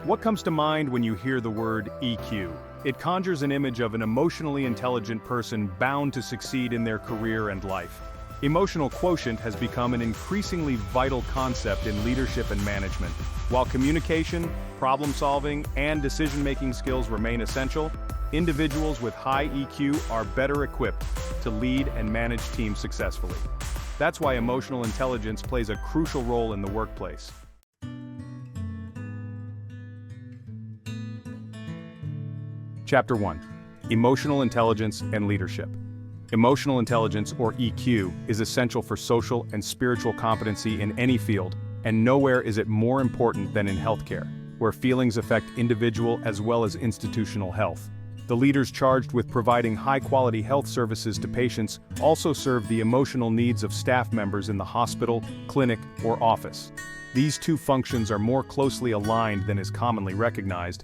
What comes to mind when you hear the word EQ? It conjures an image of an emotionally intelligent person bound to succeed in their career and life. Emotional quotient has become an increasingly vital concept in leadership and management. While communication, problem-solving, and decision-making skills remain essential, individuals with high EQ are better equipped to lead and manage teams successfully. That's why emotional intelligence plays a crucial role in the workplace. Chapter 1. Emotional Intelligence and Leadership. Emotional intelligence, or EQ, is essential for social and spiritual competency in any field, and nowhere is it more important than in healthcare, where feelings affect individual as well as institutional health. The leaders charged with providing high-quality health services to patients also serve the emotional needs of staff members in the hospital, clinic, or office. These two functions are more closely aligned than is commonly recognized.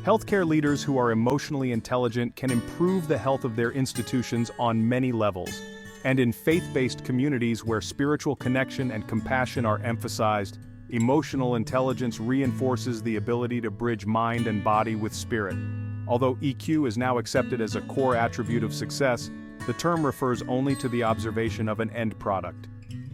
Healthcare leaders who are emotionally intelligent can improve the health of their institutions on many levels. And in faith-based communities where spiritual connection and compassion are emphasized, emotional intelligence reinforces the ability to bridge mind and body with spirit. Although EQ is now accepted as a core attribute of success, the term refers only to the observation of an end product.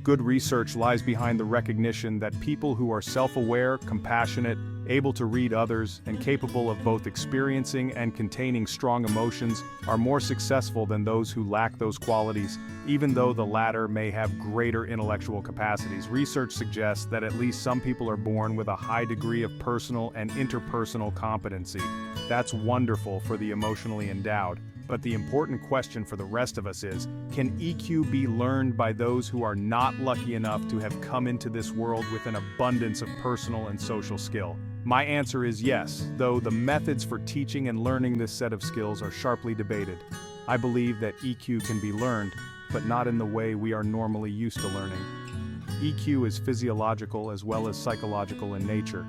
Good research lies behind the recognition that people who are self-aware, compassionate, able to read others, and capable of both experiencing and containing strong emotions are more successful than those who lack those qualities, even though the latter may have greater intellectual capacities. Research suggests that at least some people are born with a high degree of personal and interpersonal competency. That's wonderful for the emotionally endowed. But the important question for the rest of us is, can EQ be learned by those who are not lucky enough to have come into this world with an abundance of personal and social skill? My answer is yes, though the methods for teaching and learning this set of skills are sharply debated. I believe that EQ can be learned, but not in the way we are normally used to learning. EQ is physiological as well as psychological in nature.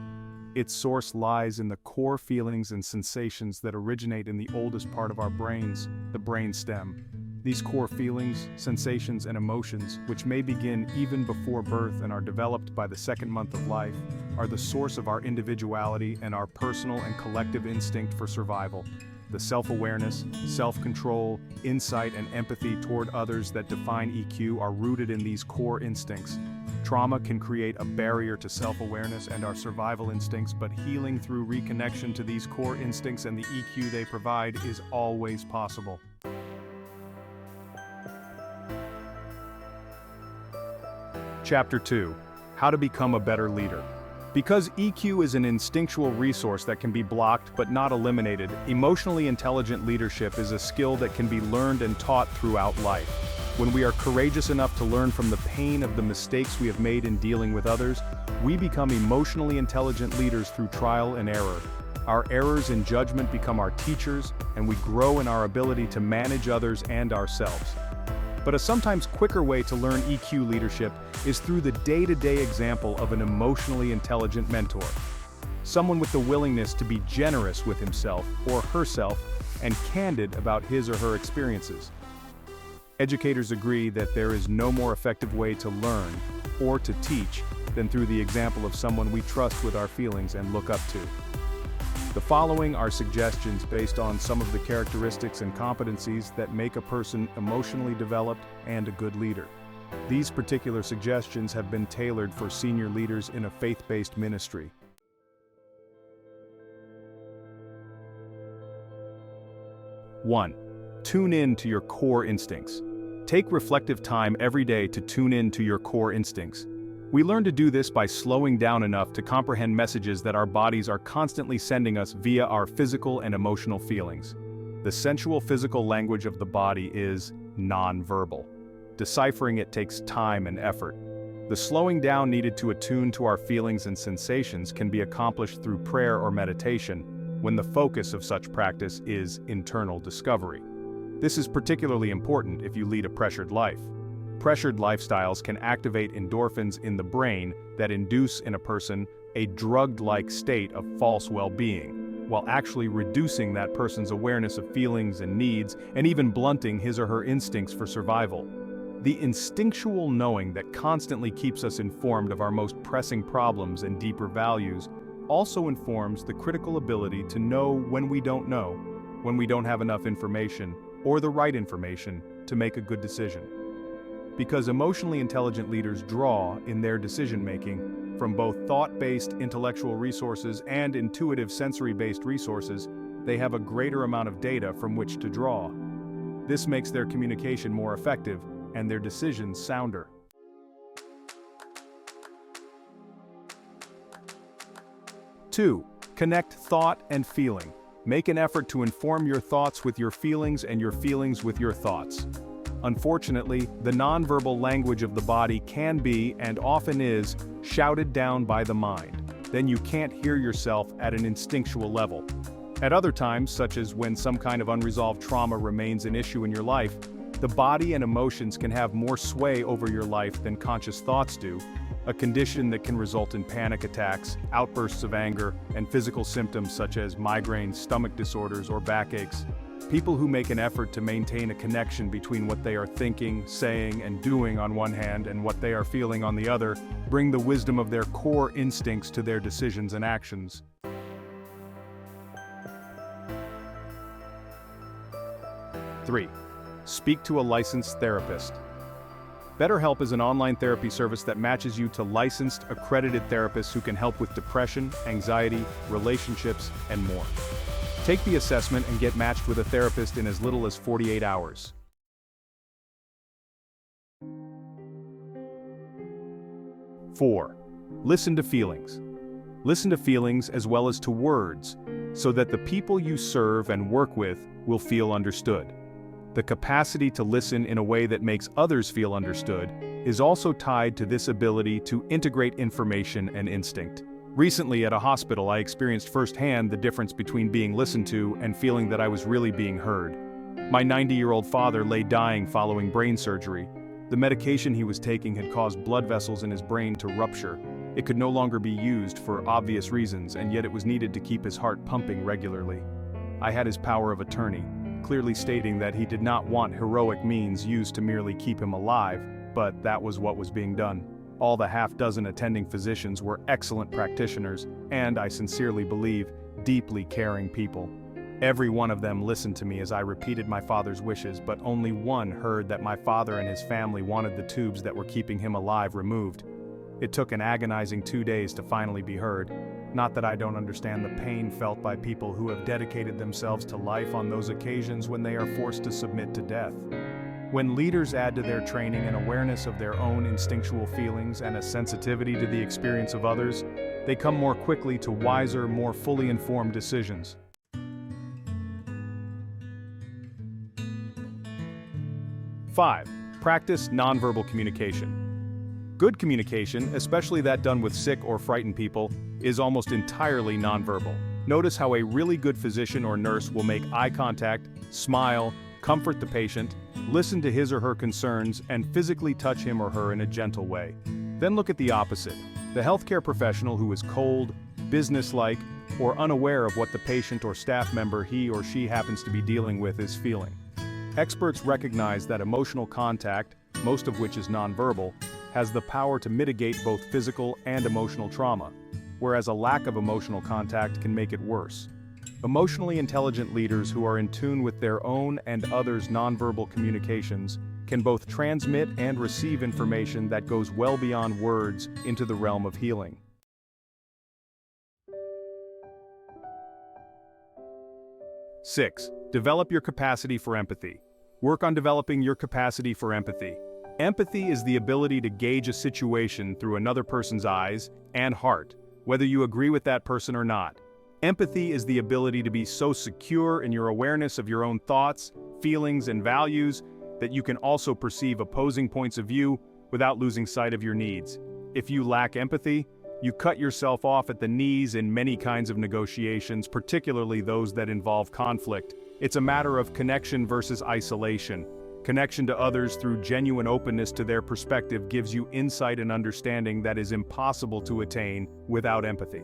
Its source lies in the core feelings and sensations that originate in the oldest part of our brains, the brainstem. These core feelings, sensations, and emotions, which may begin even before birth and are developed by the second month of life, are the source of our individuality and our personal and collective instinct for survival. The self-awareness, self-control, insight, and empathy toward others that define EQ are rooted in these core instincts. Trauma can create a barrier to self-awareness and our survival instincts, but healing through reconnection to these core instincts and the EQ they provide is always possible. Chapter 2. How to become a better leader. Because EQ is an instinctual resource that can be blocked but not eliminated, emotionally intelligent leadership is a skill that can be learned and taught throughout life. When we are courageous enough to learn from the pain of the mistakes we have made in dealing with others, we become emotionally intelligent leaders through trial and error. Our errors in judgment become our teachers, and we grow in our ability to manage others and ourselves. But a sometimes quicker way to learn EQ leadership is through the day-to-day example of an emotionally intelligent mentor. Someone with the willingness to be generous with himself or herself and candid about his or her experiences. Educators agree that there is no more effective way to learn or to teach than through the example of someone we trust with our feelings and look up to. The following are suggestions based on some of the characteristics and competencies that make a person emotionally developed and a good leader. These particular suggestions have been tailored for senior leaders in a faith-based ministry. 1. Tune in to your core instincts. Take reflective time every day to tune in to your core instincts. We learn to do this by slowing down enough to comprehend messages that our bodies are constantly sending us via our physical and emotional feelings. The sensual physical language of the body is non-verbal. Deciphering it takes time and effort. The slowing down needed to attune to our feelings and sensations can be accomplished through prayer or meditation, when the focus of such practice is internal discovery. This is particularly important if you lead a pressured life. Pressured lifestyles can activate endorphins in the brain that induce in a person a drugged-like state of false well-being, while actually reducing that person's awareness of feelings and needs and even blunting his or her instincts for survival. The instinctual knowing that constantly keeps us informed of our most pressing problems and deeper values also informs the critical ability to know when we don't know, when we don't have enough information, or the right information, to make a good decision. Because emotionally intelligent leaders draw, in their decision-making, from both thought-based intellectual resources and intuitive sensory-based resources, they have a greater amount of data from which to draw. This makes their communication more effective and their decisions sounder. 2. Connect thought and feeling. Make an effort to inform your thoughts with your feelings and your feelings with your thoughts. Unfortunately, the nonverbal language of the body can be, and often is, shouted down by the mind. Then you can't hear yourself at an instinctual level. At other times, such as when some kind of unresolved trauma remains an issue in your life, the body and emotions can have more sway over your life than conscious thoughts do, a condition that can result in panic attacks, outbursts of anger, and physical symptoms such as migraines, stomach disorders, or backaches. People who make an effort to maintain a connection between what they are thinking, saying, and doing on one hand and what they are feeling on the other bring the wisdom of their core instincts to their decisions and actions. 3. Speak to a licensed therapist. BetterHelp is an online therapy service that matches you to licensed, accredited therapists who can help with depression, anxiety, relationships, and more. Take the assessment and get matched with a therapist in as little as 48 hours. 4. Listen to feelings. Listen to feelings as well as to words, so that the people you serve and work with will feel understood. The capacity to listen in a way that makes others feel understood is also tied to this ability to integrate information and instinct. Recently at a hospital, I experienced firsthand the difference between being listened to and feeling that I was really being heard. My 90-year-old father lay dying following brain surgery. The medication he was taking had caused blood vessels in his brain to rupture. It could no longer be used for obvious reasons, and yet it was needed to keep his heart pumping regularly. I had his power of attorney, clearly stating that he did not want heroic means used to merely keep him alive, but that was what was being done. All the half-dozen attending physicians were excellent practitioners, and I sincerely believe, deeply caring people. Every one of them listened to me as I repeated my father's wishes, but only one heard that my father and his family wanted the tubes that were keeping him alive removed. It took an agonizing 2 days to finally be heard. Not that I don't understand the pain felt by people who have dedicated themselves to life on those occasions when they are forced to submit to death. When leaders add to their training an awareness of their own instinctual feelings and a sensitivity to the experience of others, they come more quickly to wiser, more fully informed decisions. 5. Practice nonverbal communication. Good communication, especially that done with sick or frightened people, is almost entirely nonverbal. Notice how a really good physician or nurse will make eye contact, smile, comfort the patient, listen to his or her concerns, and physically touch him or her in a gentle way. Then look at the opposite, the healthcare professional who is cold, businesslike, or unaware of what the patient or staff member he or she happens to be dealing with is feeling. Experts recognize that emotional contact, most of which is nonverbal, has the power to mitigate both physical and emotional trauma, whereas a lack of emotional contact can make it worse. Emotionally intelligent leaders who are in tune with their own and others' nonverbal communications can both transmit and receive information that goes well beyond words into the realm of healing. 6. Develop your capacity for empathy. Work on developing your capacity for empathy. Empathy is the ability to gauge a situation through another person's eyes and heart, whether you agree with that person or not. Empathy is the ability to be so secure in your awareness of your own thoughts, feelings, and values that you can also perceive opposing points of view without losing sight of your needs. If you lack empathy, you cut yourself off at the knees in many kinds of negotiations, particularly those that involve conflict. It's a matter of connection versus isolation. Connection to others through genuine openness to their perspective gives you insight and understanding that is impossible to attain without empathy.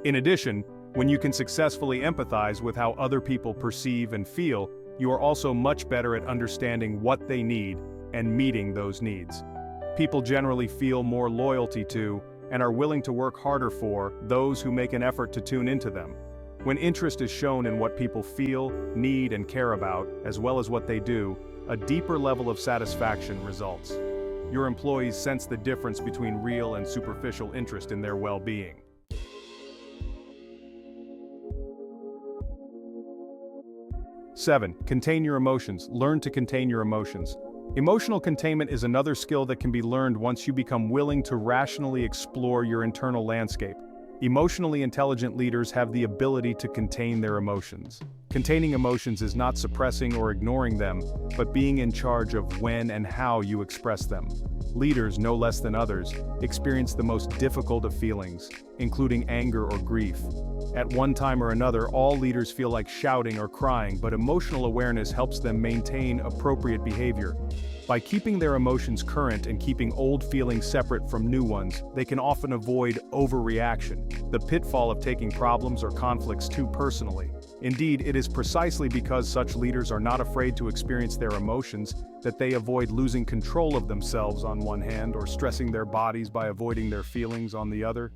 In addition, when you can successfully empathize with how other people perceive and feel, you are also much better at understanding what they need and meeting those needs. People generally feel more loyalty to and are willing to work harder for those who make an effort to tune into them. When interest is shown in what people feel, need, and care about, as well as what they do, a deeper level of satisfaction results. Your employees sense the difference between real and superficial interest in their well-being. 7. Contain your emotions. Learn to contain your emotions. Emotional containment is another skill that can be learned once you become willing to rationally explore your internal landscape. Emotionally intelligent leaders have the ability to contain their emotions. Containing emotions is not suppressing or ignoring them, but being in charge of when and how you express them. Leaders, no less than others, experience the most difficult of feelings, including anger or grief. At one time or another, all leaders feel like shouting or crying, but emotional awareness helps them maintain appropriate behavior. By keeping their emotions current and keeping old feelings separate from new ones, they can often avoid overreaction, the pitfall of taking problems or conflicts too personally. Indeed, it is precisely because such leaders are not afraid to experience their emotions that they avoid losing control of themselves on one hand or stressing their bodies by avoiding their feelings on the other.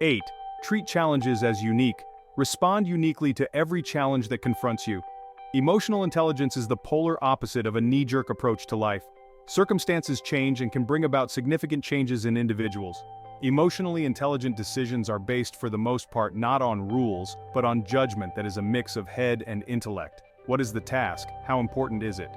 8. Treat challenges as unique. Respond uniquely to every challenge that confronts you. Emotional intelligence is the polar opposite of a knee-jerk approach to life. Circumstances change and can bring about significant changes in individuals. Emotionally intelligent decisions are based for the most part not on rules, but on judgment that is a mix of head and intellect. What is the task? How important is it?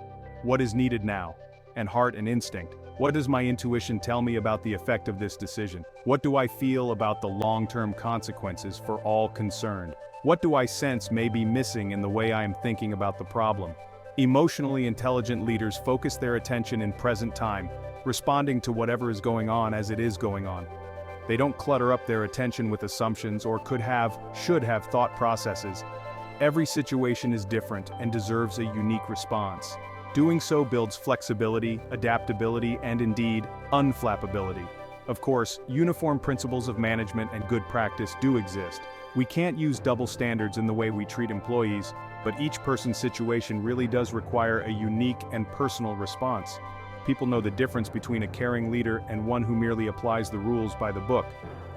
What is needed now? And heart and instinct. What does my intuition tell me about the effect of this decision? What do I feel about the long-term consequences for all concerned? What do I sense may be missing in the way I am thinking about the problem? Emotionally intelligent leaders focus their attention in present time, responding to whatever is going on as it is going on. They don't clutter up their attention with assumptions or should have thought processes. Every situation is different and deserves a unique response. Doing so builds flexibility, adaptability, and indeed, unflappability. Of course, uniform principles of management and good practice do exist. We can't use double standards in the way we treat employees, but each person's situation really does require a unique and personal response. People know the difference between a caring leader and one who merely applies the rules by the book.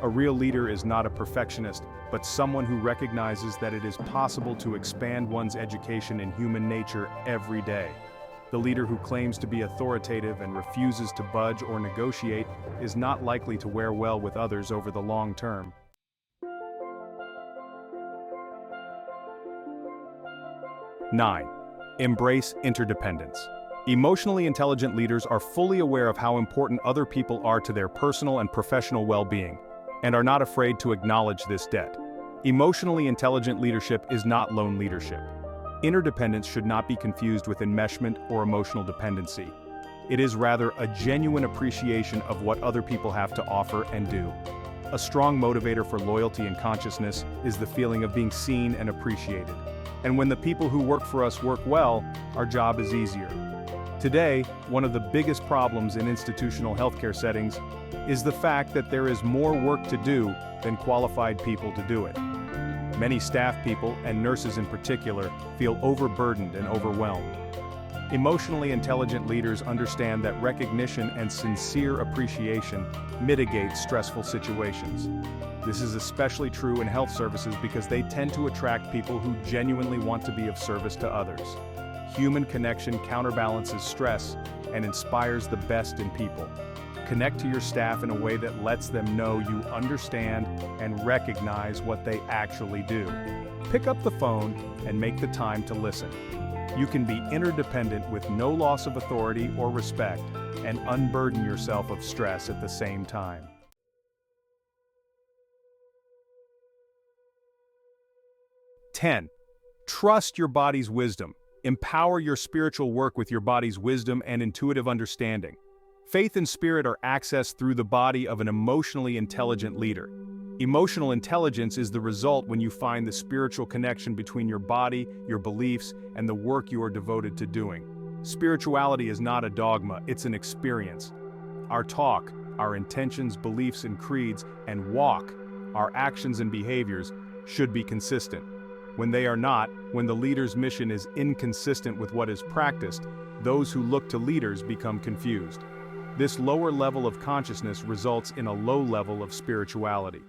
A real leader is not a perfectionist, but someone who recognizes that it is possible to expand one's education in human nature every day. The leader who claims to be authoritative and refuses to budge or negotiate is not likely to wear well with others over the long term. 9. Embrace interdependence. Emotionally intelligent leaders are fully aware of how important other people are to their personal and professional well-being, and are not afraid to acknowledge this debt. Emotionally intelligent leadership is not lone leadership. Interdependence should not be confused with enmeshment or emotional dependency. It is rather a genuine appreciation of what other people have to offer and do. A strong motivator for loyalty and consciousness is the feeling of being seen and appreciated. And when the people who work for us work well, our job is easier. Today, one of the biggest problems in institutional healthcare settings is the fact that there is more work to do than qualified people to do it. Many staff people, and nurses in particular, feel overburdened and overwhelmed. Emotionally intelligent leaders understand that recognition and sincere appreciation mitigate stressful situations. This is especially true in health services because they tend to attract people who genuinely want to be of service to others. Human connection counterbalances stress and inspires the best in people. Connect to your staff in a way that lets them know you understand and recognize what they actually do. Pick up the phone and make the time to listen. You can be interdependent with no loss of authority or respect and unburden yourself of stress at the same time. 10. Trust your body's wisdom. Empower your spiritual work with your body's wisdom and intuitive understanding. Faith and spirit are accessed through the body of an emotionally intelligent leader. Emotional intelligence is the result when you find the spiritual connection between your body, your beliefs, and the work you are devoted to doing. Spirituality is not a dogma, it's an experience. Our talk, our intentions, beliefs, and creeds, and walk, our actions and behaviors, should be consistent. When they are not, when the leader's mission is inconsistent with what is practiced, Those who look to leaders become confused. This lower level of consciousness results in a low level of spirituality.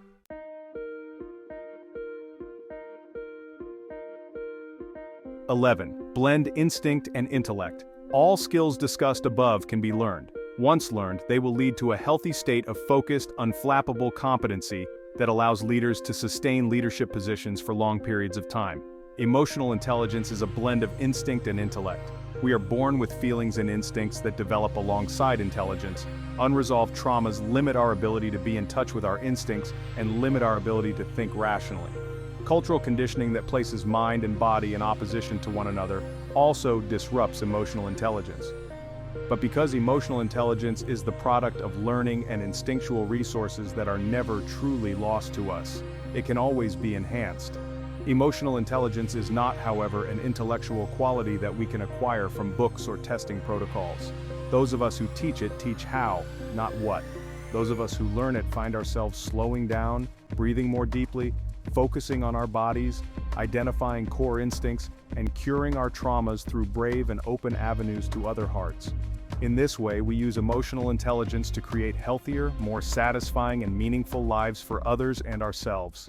11. Blend instinct and intellect. All skills discussed above can be learned. Once learned, they will lead to a healthy state of focused, unflappable competency that allows leaders to sustain leadership positions for long periods of time. Emotional intelligence is a blend of instinct and intellect. We are born with feelings and instincts that develop alongside intelligence. Unresolved traumas limit our ability to be in touch with our instincts and limit our ability to think rationally. Cultural conditioning that places mind and body in opposition to one another also disrupts emotional intelligence. But because emotional intelligence is the product of learning and instinctual resources that are never truly lost to us, it can always be enhanced. Emotional intelligence is not, however, an intellectual quality that we can acquire from books or testing protocols. Those of us who teach it teach how, not what. Those of us who learn it find ourselves slowing down, breathing more deeply, focusing on our bodies, identifying core instincts, and curing our traumas through brave and open avenues to other hearts. In this way, we use emotional intelligence to create healthier, more satisfying and meaningful lives for others and ourselves.